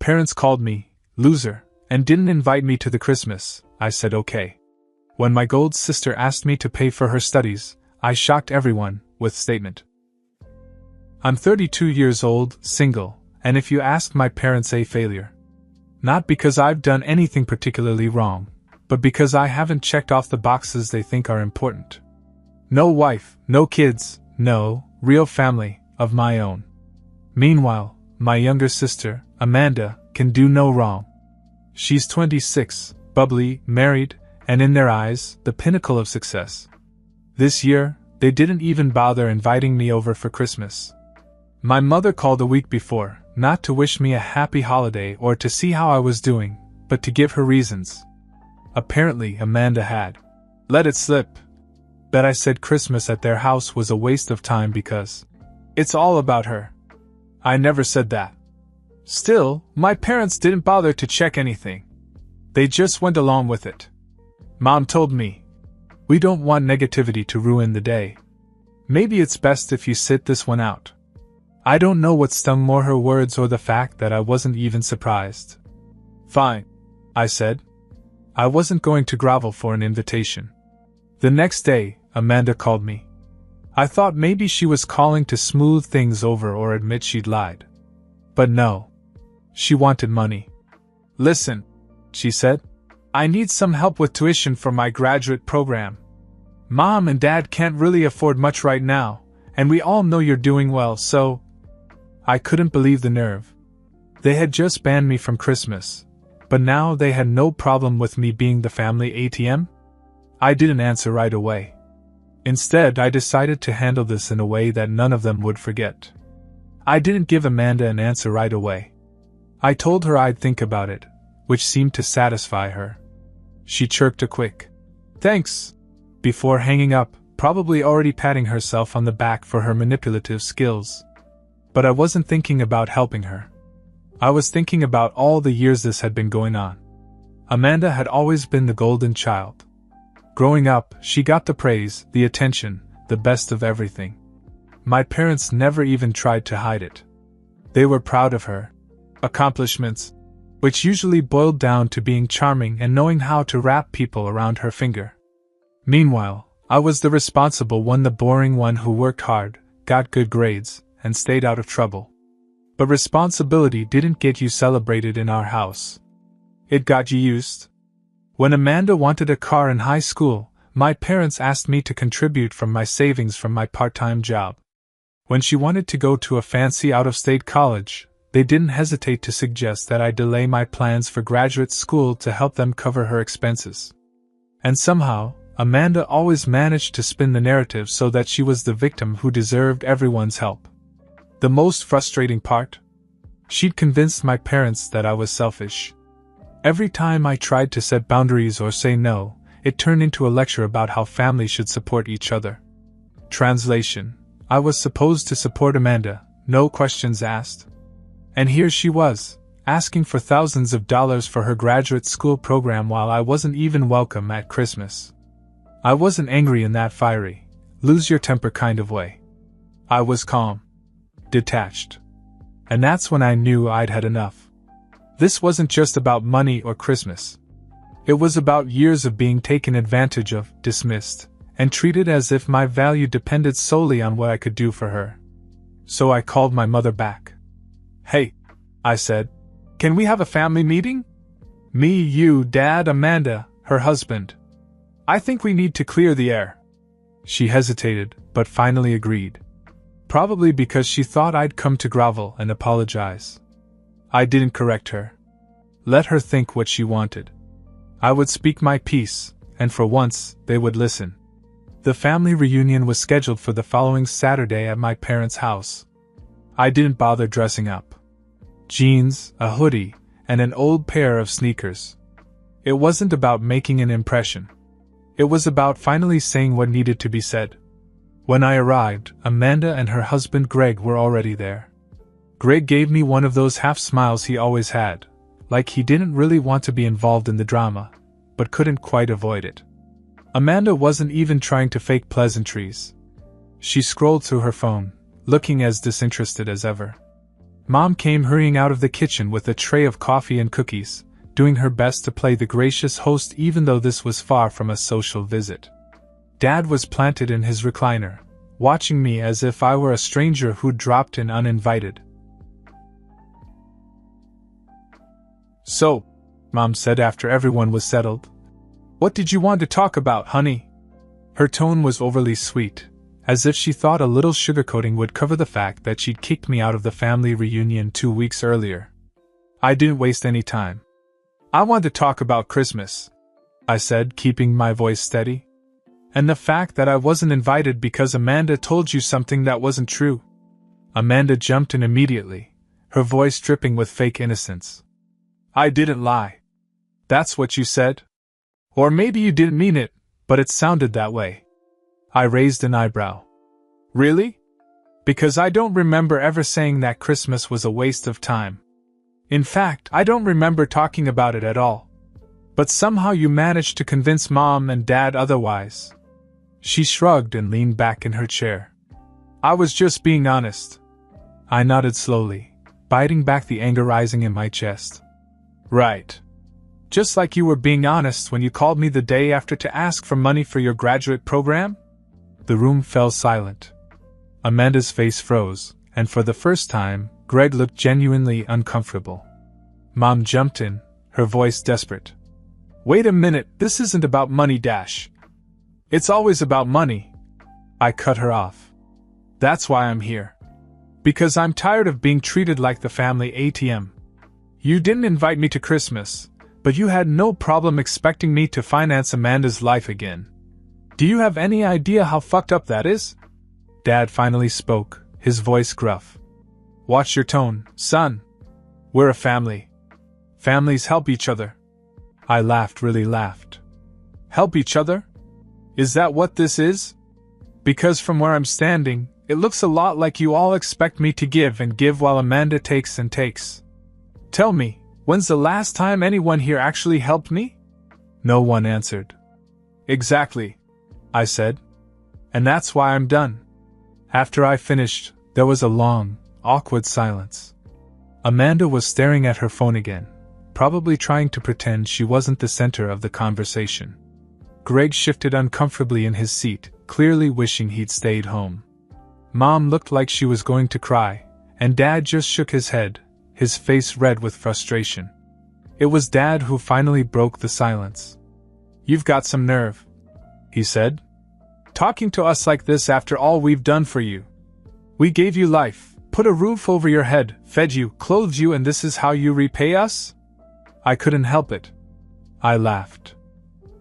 parents called me loser and didn't invite me to the Christmas. I said okay. When my gold sister asked me to pay for her studies, I shocked everyone with statement. I'm 32 years old, single, and if you ask my parents, a failure. Not because I've done anything particularly wrong, but because I haven't checked off the boxes they think are important. No wife, no kids, no real family of my own. Meanwhile, my younger sister, Amanda, can do no wrong. She's 26, bubbly, married, and in their eyes, the pinnacle of success. This year, they didn't even bother inviting me over for Christmas. My mother called a week before, not to wish me a happy holiday or to see how I was doing, but to give her reasons. Apparently, Amanda had let it slip that I said Christmas at their house was a waste of time because it's all about her. I never said that. Still, my parents didn't bother to check anything. They just went along with it. Mom told me, "We don't want negativity to ruin the day. Maybe it's best if you sit this one out." I don't know what stung more, her words or the fact that I wasn't even surprised. "Fine," I said. I wasn't going to grovel for an invitation. The next day, Amanda called me. I thought maybe she was calling to smooth things over or admit she'd lied. But no. She wanted money. "Listen," she said. "I need some help with tuition for my graduate program. Mom and Dad can't really afford much right now, and we all know you're doing well, so..." I couldn't believe the nerve. They had just banned me from Christmas, but now they had no problem with me being the family ATM? I didn't answer right away. Instead, I decided to handle this in a way that none of them would forget. I didn't give Amanda an answer right away. I told her I'd think about it, which seemed to satisfy her. She chirped a quick "thanks" before hanging up, probably already patting herself on the back for her manipulative skills. But I wasn't thinking about helping her. I was thinking about all the years this had been going on. Amanda had always been the golden child. Growing up, she got the praise, the attention, the best of everything. My parents never even tried to hide it. They were proud of her accomplishments, which usually boiled down to being charming and knowing how to wrap people around her finger. Meanwhile, I was the responsible one, the boring one who worked hard, got good grades, and stayed out of trouble. But responsibility didn't get you celebrated in our house. It got you used. When Amanda wanted a car in high school, my parents asked me to contribute from my savings from my part-time job. When she wanted to go to a fancy out-of-state college, they didn't hesitate to suggest that I delay my plans for graduate school to help them cover her expenses. And somehow, Amanda always managed to spin the narrative so that she was the victim who deserved everyone's help. The most frustrating part? She'd convinced my parents that I was selfish. Every time I tried to set boundaries or say no, it turned into a lecture about how families should support each other. Translation: I was supposed to support Amanda, no questions asked. And here she was, asking for thousands of dollars for her graduate school program while I wasn't even welcome at Christmas. I wasn't angry in that fiery, lose your temper kind of way. I was calm. Detached. And that's when I knew I'd had enough. This wasn't just about money or Christmas. It was about years of being taken advantage of, dismissed, and treated as if my value depended solely on what I could do for her. So I called my mother back. "Hey," I said, "can we have a family meeting? Me, you, Dad, Amanda, her husband. I think we need to clear the air." She hesitated, but finally agreed. Probably because she thought I'd come to grovel and apologize. I didn't correct her. Let her think what she wanted. I would speak my piece, and for once, they would listen. The family reunion was scheduled for the following Saturday at my parents' house. I didn't bother dressing up. Jeans, a hoodie, and an old pair of sneakers. It wasn't about making an impression. It was about finally saying what needed to be said. When I arrived, Amanda and her husband Greg were already there. Greg gave me one of those half smiles he always had, like he didn't really want to be involved in the drama, but couldn't quite avoid it. Amanda wasn't even trying to fake pleasantries. She scrolled through her phone, looking as disinterested as ever. Mom came hurrying out of the kitchen with a tray of coffee and cookies, doing her best to play the gracious host even though this was far from a social visit. Dad was planted in his recliner, watching me as if I were a stranger who'd dropped in uninvited. "So," Mom said after everyone was settled, "what did you want to talk about, honey?" Her tone was overly sweet, as if she thought a little sugarcoating would cover the fact that she'd kicked me out of the family reunion 2 weeks earlier. I didn't waste any time. "I want to talk about Christmas," I said, keeping my voice steady. "And the fact that I wasn't invited because Amanda told you something that wasn't true." Amanda jumped in immediately, her voice dripping with fake innocence. "I didn't lie." "That's what you said? Or maybe you didn't mean it, but it sounded that way." I raised an eyebrow. "Really? Because I don't remember ever saying that Christmas was a waste of time. In fact, I don't remember talking about it at all. But somehow you managed to convince Mom and Dad otherwise." She shrugged and leaned back in her chair. "I was just being honest." I nodded slowly, biting back the anger rising in my chest. "Right. Just like you were being honest when you called me the day after to ask for money for your graduate program?" The room fell silent. Amanda's face froze, and for the first time, Greg looked genuinely uncomfortable. Mom jumped in, her voice desperate. "Wait a minute, this isn't about money, Dash. It's always about money." I cut her off. "That's why I'm here. Because I'm tired of being treated like the family ATM. You didn't invite me to Christmas, but you had no problem expecting me to finance Amanda's life again. Do you have any idea how fucked up that is?" Dad finally spoke, his voice gruff. "Watch your tone, son. We're a family. Families help each other." I really laughed. "Help each other? Is that what this is? Because from where I'm standing, it looks a lot like you all expect me to give and give while Amanda takes and takes. Tell me, when's the last time anyone here actually helped me?" No one answered. "Exactly," I said. "And that's why I'm done." After I finished, there was a long, awkward silence. Amanda was staring at her phone again, probably trying to pretend she wasn't the center of the conversation. Greg shifted uncomfortably in his seat, clearly wishing he'd stayed home. Mom looked like she was going to cry, and Dad just shook his head, his face red with frustration. It was Dad who finally broke the silence. "You've got some nerve," he said. "Talking to us like this after all we've done for you. We gave you life, put a roof over your head, fed you, clothed you, and this is how you repay us?" I couldn't help it. I laughed.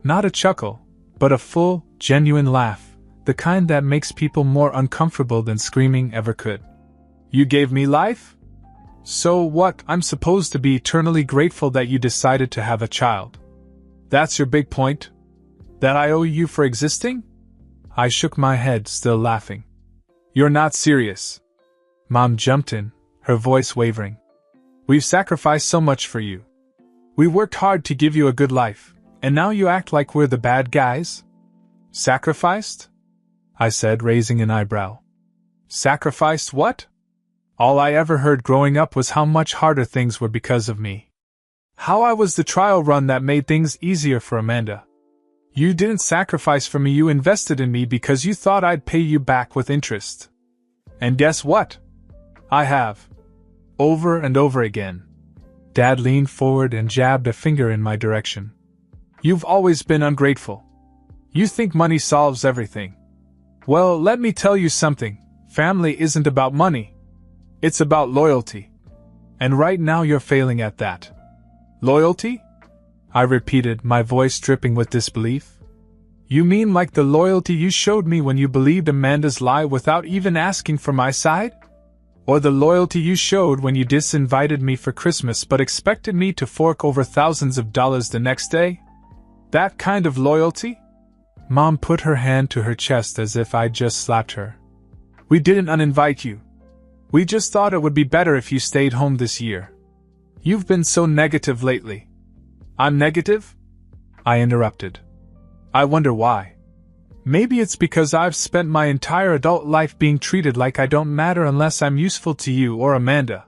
Not a chuckle, but a full, genuine laugh, the kind that makes people more uncomfortable than screaming ever could. "You gave me life? So what, I'm supposed to be eternally grateful that you decided to have a child? That's your big point? That I owe you for existing?" I shook my head, still laughing. "You're not serious." Mom jumped in, her voice wavering. "We've sacrificed so much for you. We worked hard to give you a good life, and now you act like we're the bad guys?" "Sacrificed?" I said, raising an eyebrow. "Sacrificed what?" All I ever heard growing up was how much harder things were because of me. How I was the trial run that made things easier for Amanda. "You didn't sacrifice for me, you invested in me because you thought I'd pay you back with interest. And guess what? I have. Over and over again." Dad leaned forward and jabbed a finger in my direction. "You've always been ungrateful. You think money solves everything. Well, let me tell you something, family isn't about money. It's about loyalty. And right now you're failing at that." "Loyalty?" I repeated, my voice dripping with disbelief. "You mean like the loyalty you showed me when you believed Amanda's lie without even asking for my side? Or the loyalty you showed when you disinvited me for Christmas but expected me to fork over thousands of dollars the next day? That kind of loyalty?" Mom put her hand to her chest as if I'd just slapped her. "We didn't uninvite you. We just thought it would be better if you stayed home this year. You've been so negative lately." "I'm negative?" I interrupted. "I wonder why. Maybe it's because I've spent my entire adult life being treated like I don't matter unless I'm useful to you or Amanda.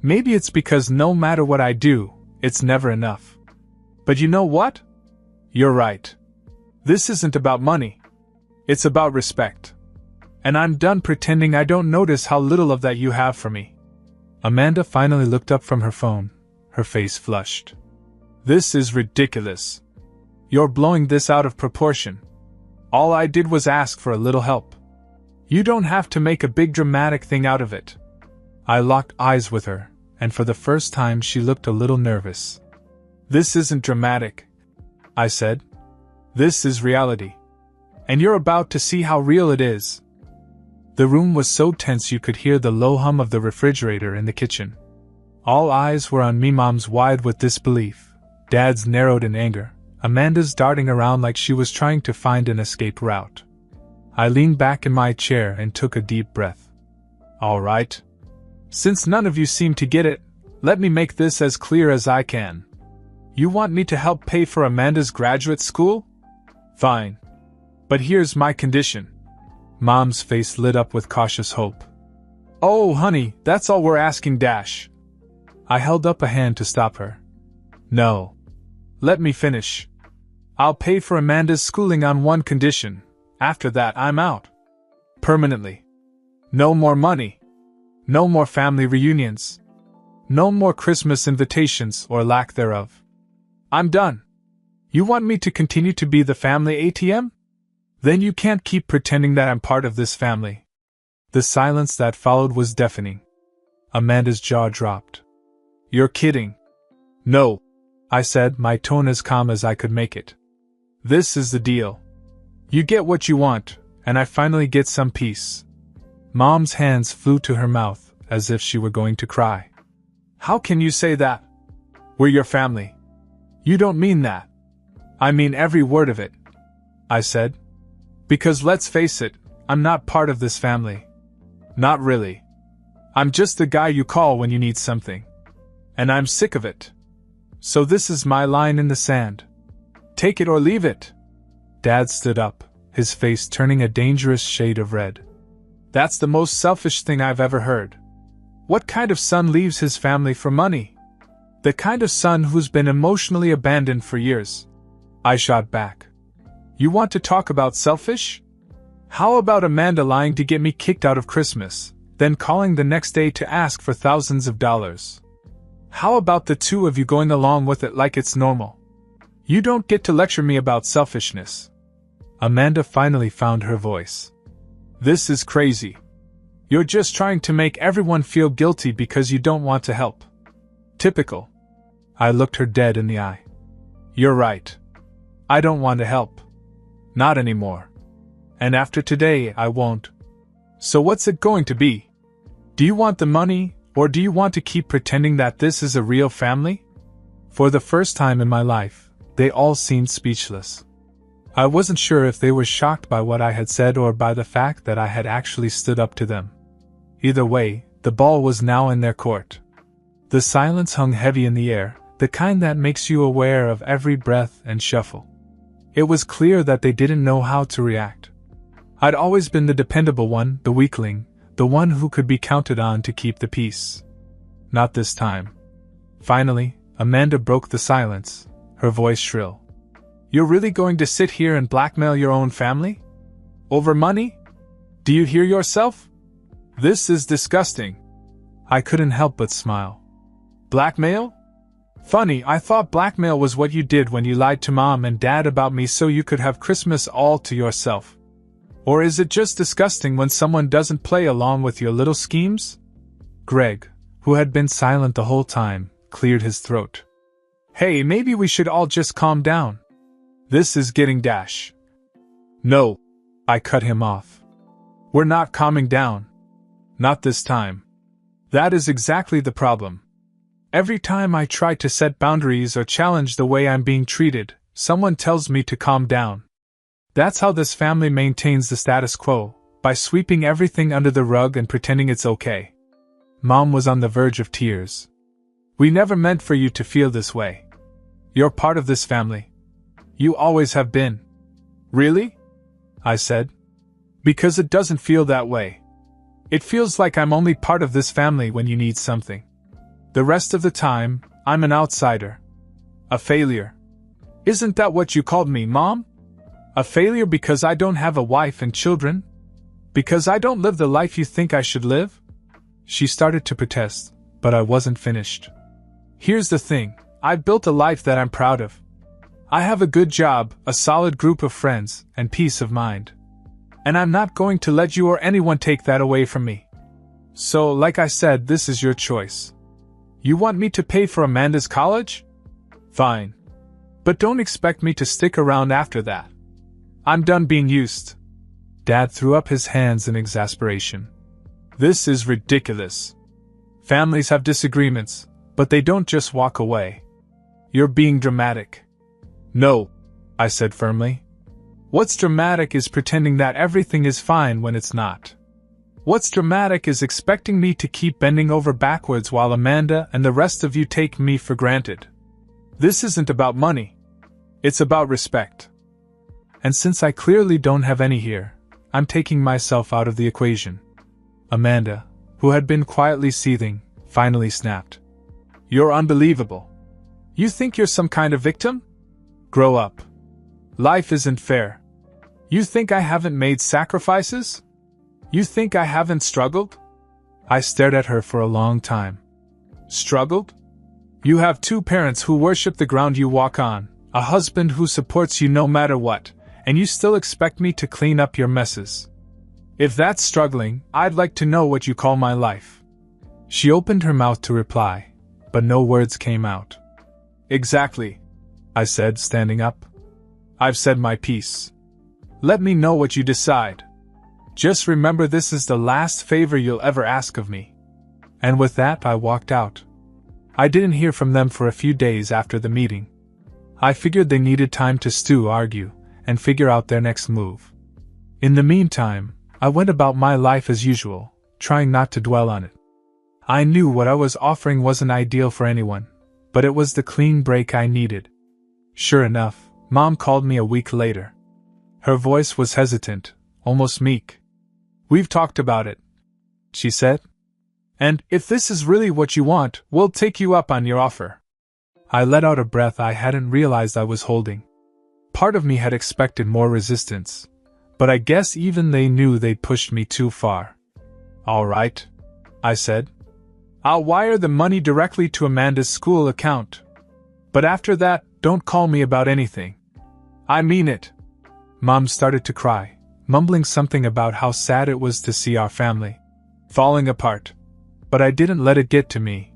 Maybe it's because no matter what I do, it's never enough. But you know what? You're right. This isn't about money. It's about respect. And I'm done pretending I don't notice how little of that you have for me. Amanda finally looked up from her phone, her face flushed. This is ridiculous. You're blowing this out of proportion. All I did was ask for a little help. You don't have to make a big dramatic thing out of it. I locked eyes with her, and for the first time she looked a little nervous. This isn't dramatic, I said. This is reality. And you're about to see how real it is. The room was so tense you could hear the low hum of the refrigerator in the kitchen. All eyes were on me, Mom's wide with disbelief, Dad's narrowed in anger, Amanda's darting around like she was trying to find an escape route. I leaned back in my chair and took a deep breath. All right. Since none of you seem to get it, let me make this as clear as I can. You want me to help pay for Amanda's graduate school? Fine. But here's my condition. Mom's face lit up with cautious hope. Oh, honey, that's all we're asking, Dash. I held up a hand to stop her. No. Let me finish. I'll pay for Amanda's schooling on one condition. After that, I'm out. Permanently. No more money. No more family reunions. No more Christmas invitations or lack thereof. I'm done. You want me to continue to be the family ATM? Then you can't keep pretending that I'm part of this family. The silence that followed was deafening. Amanda's jaw dropped. You're kidding. No, I said, my tone as calm as I could make it. This is the deal. You get what you want, and I finally get some peace. Mom's hands flew to her mouth, as if she were going to cry. How can you say that? We're your family. You don't mean that. I mean every word of it, I said. Because let's face it, I'm not part of this family. Not really. I'm just the guy you call when you need something. And I'm sick of it. So this is my line in the sand. Take it or leave it. Dad stood up, his face turning a dangerous shade of red. That's the most selfish thing I've ever heard. What kind of son leaves his family for money? The kind of son who's been emotionally abandoned for years. I shot back. You want to talk about selfish? How about Amanda lying to get me kicked out of Christmas, then calling the next day to ask for thousands of dollars? How about the two of you going along with it like it's normal? You don't get to lecture me about selfishness. Amanda finally found her voice. This is crazy. You're just trying to make everyone feel guilty because you don't want to help. Typical. I looked her dead in the eye. You're right. I don't want to help. Not anymore. And after today, I won't. So what's it going to be? Do you want the money, or do you want to keep pretending that this is a real family? For the first time in my life, they all seemed speechless. I wasn't sure if they were shocked by what I had said or by the fact that I had actually stood up to them. Either way, the ball was now in their court. The silence hung heavy in the air, the kind that makes you aware of every breath and shuffle. It was clear that they didn't know how to react. I'd always been the dependable one, the weakling, the one who could be counted on to keep the peace. Not this time. Finally, Amanda broke the silence, her voice shrill. You're really going to sit here and blackmail your own family? Over money? Do you hear yourself? This is disgusting. I couldn't help but smile. Blackmail? Funny, I thought blackmail was what you did when you lied to Mom and Dad about me so you could have Christmas all to yourself. Or is it just disgusting when someone doesn't play along with your little schemes? Greg, who had been silent the whole time, cleared his throat. Hey, maybe we should all just calm down. This is getting Dash. No, I cut him off. We're not calming down. Not this time. That is exactly the problem. Every time I try to set boundaries or challenge the way I'm being treated, someone tells me to calm down. That's how this family maintains the status quo, by sweeping everything under the rug and pretending it's okay. Mom was on the verge of tears. We never meant for you to feel this way. You're part of this family. You always have been. Really? I said. Because it doesn't feel that way. It feels like I'm only part of this family when you need something. The rest of the time, I'm an outsider. A failure. Isn't that what you called me, Mom? A failure because I don't have a wife and children? Because I don't live the life you think I should live? She started to protest, but I wasn't finished. Here's the thing, I've built a life that I'm proud of. I have a good job, a solid group of friends, and peace of mind. And I'm not going to let you or anyone take that away from me. So, like I said, this is your choice. You want me to pay for Amanda's college? Fine. But don't expect me to stick around after that. I'm done being used. Dad threw up his hands in exasperation. This is ridiculous. Families have disagreements, but they don't just walk away. You're being dramatic. No, I said firmly. What's dramatic is pretending that everything is fine when it's not. What's dramatic is expecting me to keep bending over backwards while Amanda and the rest of you take me for granted. This isn't about money. It's about respect. And since I clearly don't have any here, I'm taking myself out of the equation. Amanda, who had been quietly seething, finally snapped. You're unbelievable. You think you're some kind of victim? Grow up. Life isn't fair. You think I haven't made sacrifices? You think I haven't struggled? I stared at her for a long time. Struggled? You have 2 parents who worship the ground you walk on, a husband who supports you no matter what, and you still expect me to clean up your messes. If that's struggling, I'd like to know what you call my life. She opened her mouth to reply, but no words came out. Exactly, I said, standing up. I've said my piece. Let me know what you decide. Just remember this is the last favor you'll ever ask of me. And with that, I walked out. I didn't hear from them for a few days after the meeting. I figured they needed time to stew, argue, and figure out their next move. In the meantime, I went about my life as usual, trying not to dwell on it. I knew what I was offering wasn't ideal for anyone, but it was the clean break I needed. Sure enough, Mom called me a week later. Her voice was hesitant, almost meek. We've talked about it, she said. And if this is really what you want, we'll take you up on your offer. I let out a breath I hadn't realized I was holding. Part of me had expected more resistance, but I guess even they knew they'd pushed me too far. All right, I said. I'll wire the money directly to Amanda's school account. But after that, don't call me about anything. I mean it. Mom started to cry, mumbling something about how sad it was to see our family falling apart. But I didn't let it get to me.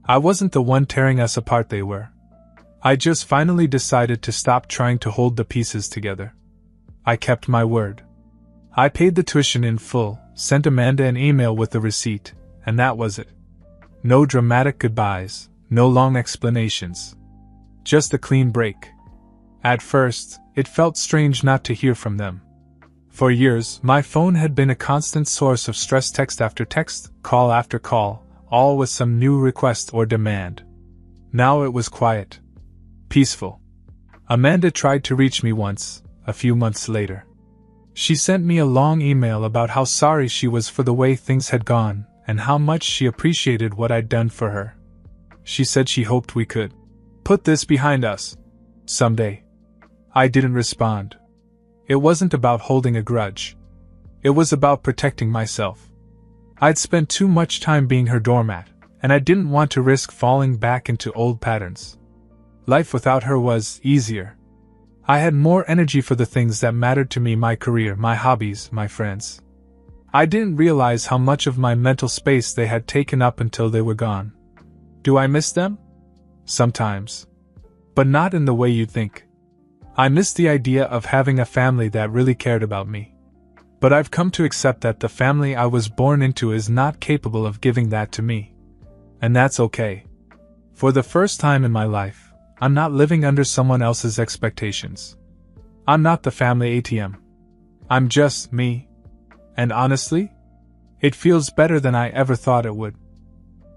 I wasn't the one tearing us apart, they were. I just finally decided to stop trying to hold the pieces together. I kept my word. I paid the tuition in full, sent Amanda an email with the receipt, and that was it. No dramatic goodbyes, no long explanations. Just a clean break. At first, it felt strange not to hear from them. For years, my phone had been a constant source of stress, text after text, call after call, all with some new request or demand. Now it was quiet. Peaceful. Amanda tried to reach me once, a few months later. She sent me a long email about how sorry she was for the way things had gone, and how much she appreciated what I'd done for her. She said she hoped we could put this behind us someday. I didn't respond. It wasn't about holding a grudge. It was about protecting myself. I'd spent too much time being her doormat, and I didn't want to risk falling back into old patterns. Life without her was easier. I had more energy for the things that mattered to me, my career, my hobbies, my friends. I didn't realize how much of my mental space they had taken up until they were gone. Do I miss them? Sometimes. But not in the way you'd think. I miss the idea of having a family that really cared about me. But I've come to accept that the family I was born into is not capable of giving that to me. And that's okay. For the first time in my life, I'm not living under someone else's expectations. I'm not the family ATM. I'm just me. And honestly, it feels better than I ever thought it would.